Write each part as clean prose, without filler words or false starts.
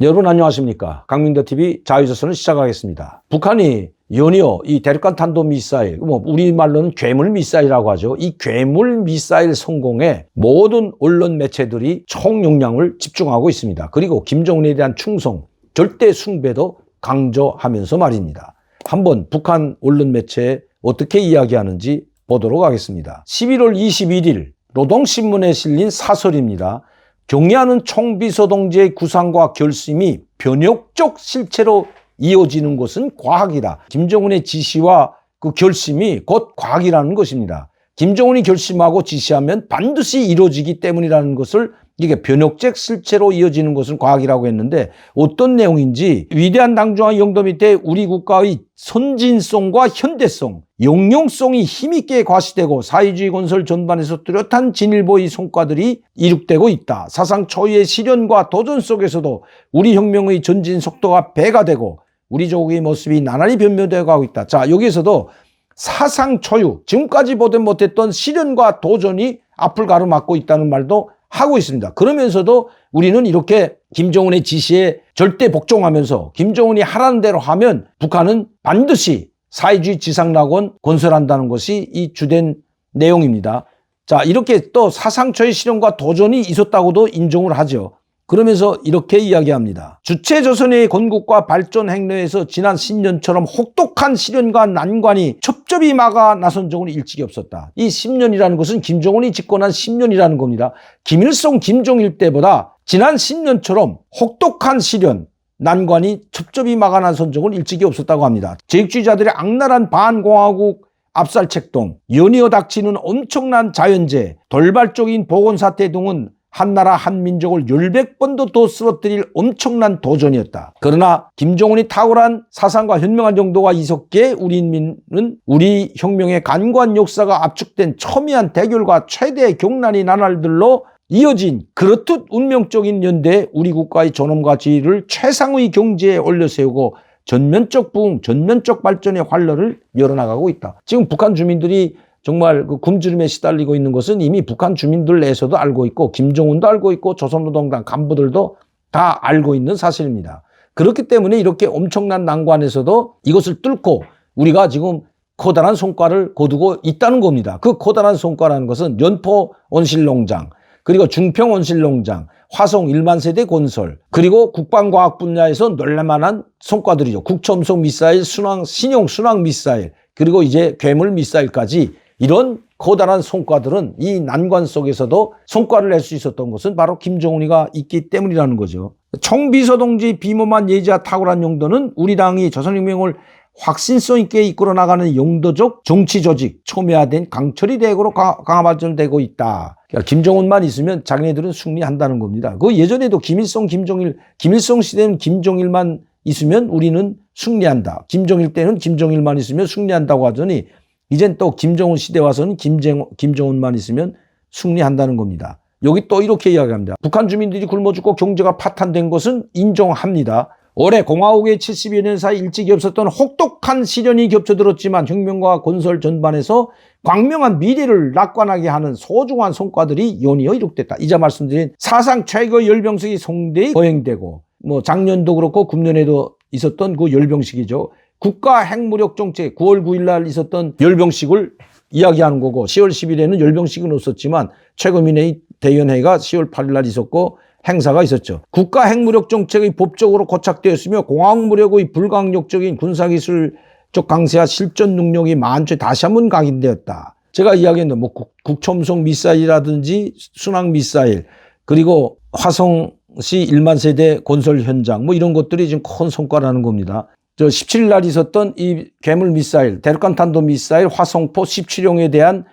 여러분 안녕하십니까? 강민더TV 자유조선을 시작하겠습니다. 북한이 연이어 이 대륙간 탄도미사일, 우리말로는 괴물 미사일이라고 하죠. 이 괴물 미사일 성공에 모든 언론 매체들이 총력량을 집중하고 있습니다. 그리고 김정은에 대한 충성, 절대 숭배도 강조하면서 말입니다. 한번 북한 언론 매체에 어떻게 이야기하는지 보도록 하겠습니다. 11월 21일 노동신문에 실린 사설입니다. 경의하는 총비서동지의 구상과 결심이 변혁적 실체로 이어지는 것은 과학이다. 김정은의 지시와 그 결심이 곧 과학이라는 것입니다. 김정은이 결심하고 지시하면 반드시 이루어지기 때문이라는 것을 이게 변혁적 실체로 이어지는 것은 과학이라고 했는데 어떤 내용인지 위대한 당중한 영도 밑에 우리 국가의 선진성과 현대성, 영용성이 힘있게 과시되고 사회주의 건설 전반에서 뚜렷한 진일보의 성과들이 이룩되고 있다. 사상 초유의 시련과 도전 속에서도 우리 혁명의 전진 속도가 배가 되고 우리 조국의 모습이 나날이 변모되어 가고 있다. 자, 여기에서도 사상 초유, 지금까지 보지 못했던 시련과 도전이 앞을 가로막고 있다는 말도 하고 있습니다. 그러면서도 우리는 이렇게 김정은의 지시에 절대 복종하면서 김정은이 하라는 대로 하면 북한은 반드시 사회주의 지상낙원 건설한다는 것이 이 주된 내용입니다. 자, 이렇게 또 사상초의 실현과 도전이 있었다고도 인정을 하죠. 그러면서 이렇게 이야기합니다. 주체조선의 건국과 발전 행로에서 지난 10년처럼 혹독한 시련과 난관이 첩첩이 막아 나선 적은 일찍이 없었다. 이 10년이라는 것은 김정은이 집권한 10년이라는 겁니다. 김일성, 김정일 때보다 지난 10년처럼 혹독한 시련, 난관이 첩첩이 막아 나선 적은 일찍이 없었다고 합니다. 제익주의자들의 악랄한 반공화국 압살 책동, 연이어 닥치는 엄청난 자연재해, 돌발적인 보건사태 등은 한나라 한민족을 10백번도 더 쓰러뜨릴 엄청난 도전이었다. 그러나 김정은이 탁월한 사상과 현명한 정도가 있었기에 우리 인민은 우리 혁명의 간과한 역사가 압축된 첨예한 대결과 최대의 경란이 나날들로 이어진 그렇듯 운명적인 연대에 우리 국가의 존엄과 지위를 최상의 경지에 올려세우고 전면적 부흥, 전면적 발전의 활로를 열어나가고 있다. 지금 북한 주민들이 정말 그 굶주림에 시달리고 있는 것은 이미 북한 주민들 내에서도 알고 있고 김정은도 알고 있고 조선노동당 간부들도 다 알고 있는 사실입니다. 그렇기 때문에 이렇게 엄청난 난관에서도 이것을 뚫고 우리가 지금 커다란 성과를 거두고 있다는 겁니다. 그 커다란 성과라는 것은 연포 온실농장, 그리고 중평 온실농장, 화성 1만 세대 건설, 그리고 국방과학 분야에서 놀랄만한 성과들이죠. 국첨성 미사일, 신형 순항 미사일, 그리고 이제 괴물 미사일까지 이런 커다란 성과들은 이 난관 속에서도 성과를 낼 수 있었던 것은 바로 김정은이가 있기 때문이라는 거죠. 총비서동지 비모만 예지와 탁월한 용도는 우리 당이 조선혁명을 확신성 있게 이끌어 나가는 용도적 정치 조직, 첨예화된 강철이 대고로 강화 발전되고 있다. 그러니까 김정은만 있으면 자기네들은 승리한다는 겁니다. 그 예전에도 김일성, 김일성 시대는 김정일만 있으면 우리는 승리한다. 김정일 때는 김정일만 있으면 승리한다고 하더니 이젠 또 김정은 시대 와서는 김정은만 있으면 승리한다는 겁니다. 여기 또 이렇게 이야기합니다. 북한 주민들이 굶어 죽고 경제가 파탄된 것은 인정합니다. 올해 공화국의 70여 년 사이 일찍이 없었던 혹독한 시련이 겹쳐들었지만 혁명과 건설 전반에서 광명한 미래를 낙관하게 하는 소중한 성과들이 연이어 이룩됐다. 이제 말씀드린 사상 최고 열병식이 성대히 거행되고 작년도 그렇고 금년에도 있었던 그 열병식이죠. 국가 핵무력 정책 9월 9일 날 있었던 열병식을 이야기하는 거고 10월 10일에는 열병식은 없었지만 최고민회의 대연회의가 10월 8일 날 있었고 행사가 있었죠. 국가 핵무력 정책의 법적으로 고착되었으며 공화국무력의 불강력적인 군사기술적 강세와 실전 능력이 만초에 다시 한번 각인되었다. 제가 이야기했는데 국첨성 미사일이라든지 순항 미사일 그리고 화성시 1만 세대 건설 현장 이런 것들이 지금 큰 성과라는 겁니다. 17일 날 있었던 이 괴물 미사일, 대륙간 탄도 미사일 화성포 17형에 대한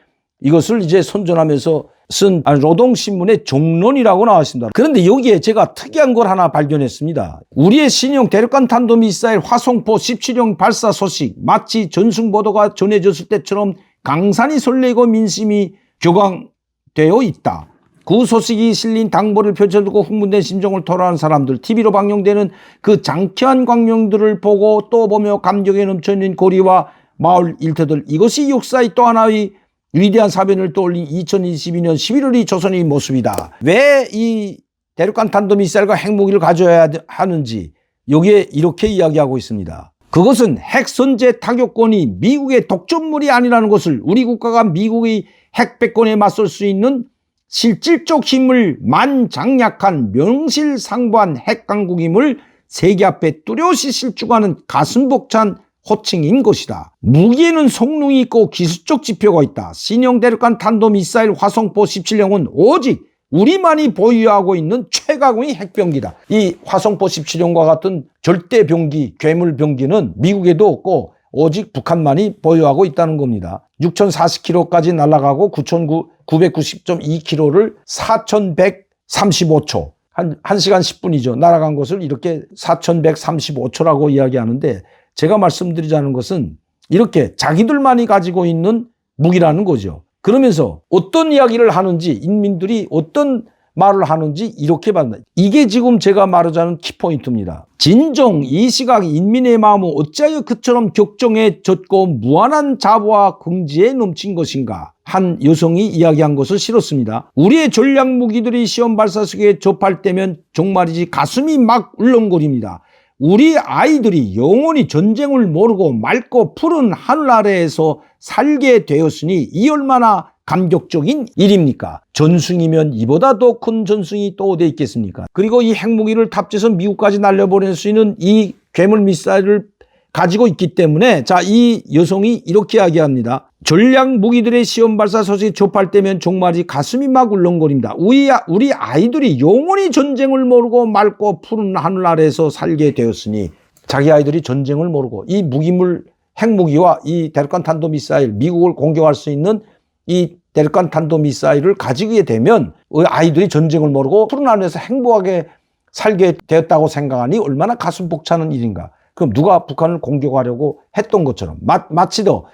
이것을 이제 선전하면서 쓴 노동신문의 종론이라고 나왔습니다. 그런데 여기에 제가 특이한 걸 하나 발견했습니다. 우리의 신형 대륙간 탄도 미사일 화성포 17형 발사 소식 마치 전승보도가 전해졌을 때처럼 강산이 설레고 민심이 격앙되어 있다. 그 소식이 실린 당보를 펼쳐두고 흥분된 심정을 토로하는 사람들, TV로 방영되는 그 장쾌한 광경들을 보고 또 보며 감격에 넘쳐있는 거리와 마을 일터들, 이것이 역사의 또 하나의 위대한 사변을 떠올린 2022년 11월의 조선의 모습이다. 왜 이 대륙간 탄도미사일과 핵무기를 가져야 하는지 여기에 이렇게 이야기하고 있습니다. 그것은 핵선제 타격권이 미국의 독점물이 아니라는 것을 우리 국가가 미국의 핵백권에 맞설 수 있는 실질적 힘을 만장약한 명실상부한 핵강국임을 세계 앞에 뚜렷이 실추하는 가슴 벅찬 호칭인 것이다. 무기에는 성능이 있고 기술적 지표가 있다. 신형 대륙간 탄도미사일 화성포 17형은 오직 우리만이 보유하고 있는 최강의 핵병기다. 이 화성포 17형과 같은 절대 병기, 괴물 병기는 미국에도 없고 오직 북한만이 보유하고 있다는 겁니다. 6,040km까지 날아가고 990.2km를 4,135초. 1시간 10분이죠. 날아간 것을 이렇게 4,135초라고 이야기하는데 제가 말씀드리자는 것은 이렇게 자기들만이 가지고 있는 무기라는 거죠. 그러면서 어떤 이야기를 하는지 인민들이 어떤 말을 하는지 이렇게 봤다. 이게 지금 제가 말하자는 키포인트입니다. 진정 이 시각 인민의 마음은 어찌하여 그처럼 격정해졌고 무한한 자부와 긍지에 넘친 것인가. 한 여성이 이야기한 것을 실었습니다. 우리의 전략 무기들이 시험 발사석에 접할 때면 정말이지 가슴이 막 울렁거립니다. 우리 아이들이 영원히 전쟁을 모르고 맑고 푸른 하늘 아래에서 살게 되었으니 이 얼마나 감격적인 일입니까? 전승이면 이보다 더 큰 전승이 또 어디 있겠습니까? 그리고 이 핵무기를 탑재해서 미국까지 날려보낼 수 있는 이 괴물 미사일을 가지고 있기 때문에 자, 이 여성이 이렇게 이야기합니다. 전략 무기들의 시험 발사 소식이 접할 때면 정말이 가슴이 막 울렁거립니다. 우리 아이들이 영원히 전쟁을 모르고 맑고 푸른 하늘 아래에서 살게 되었으니 자기 아이들이 전쟁을 모르고 이 무기물 핵무기와 이 대륙간 탄도미사일 미국을 공격할 수 있는 이 대륙간 탄도미사일을 가지게 되면 아이들이 전쟁을 모르고 푸른 하늘에서 행복하게 살게 되었다고 생각하니 얼마나 가슴 벅차는 일인가. 그럼 누가 북한을 공격하려고 했던 것처럼 마치 더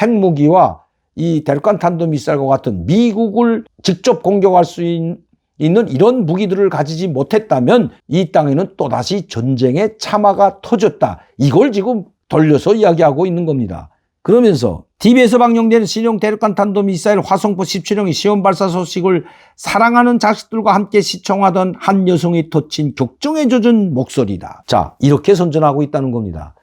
핵무기와 이 대륙간 탄도미사일과 같은 미국을 직접 공격할 수 있는 이런 무기들을 가지지 못했다면 이 땅에는 또다시 전쟁의 참화가 터졌다. 이걸 지금 돌려서 이야기하고 있는 겁니다. 그러면서 TV에서 방영된 신형 대륙간 탄도미사일 화성포 17형의 시험 발사 소식을 사랑하는 자식들과 함께 시청하던 한 여성이 터친 격정에 젖은 목소리다. 자, 이렇게 선전하고 있다는 겁니다.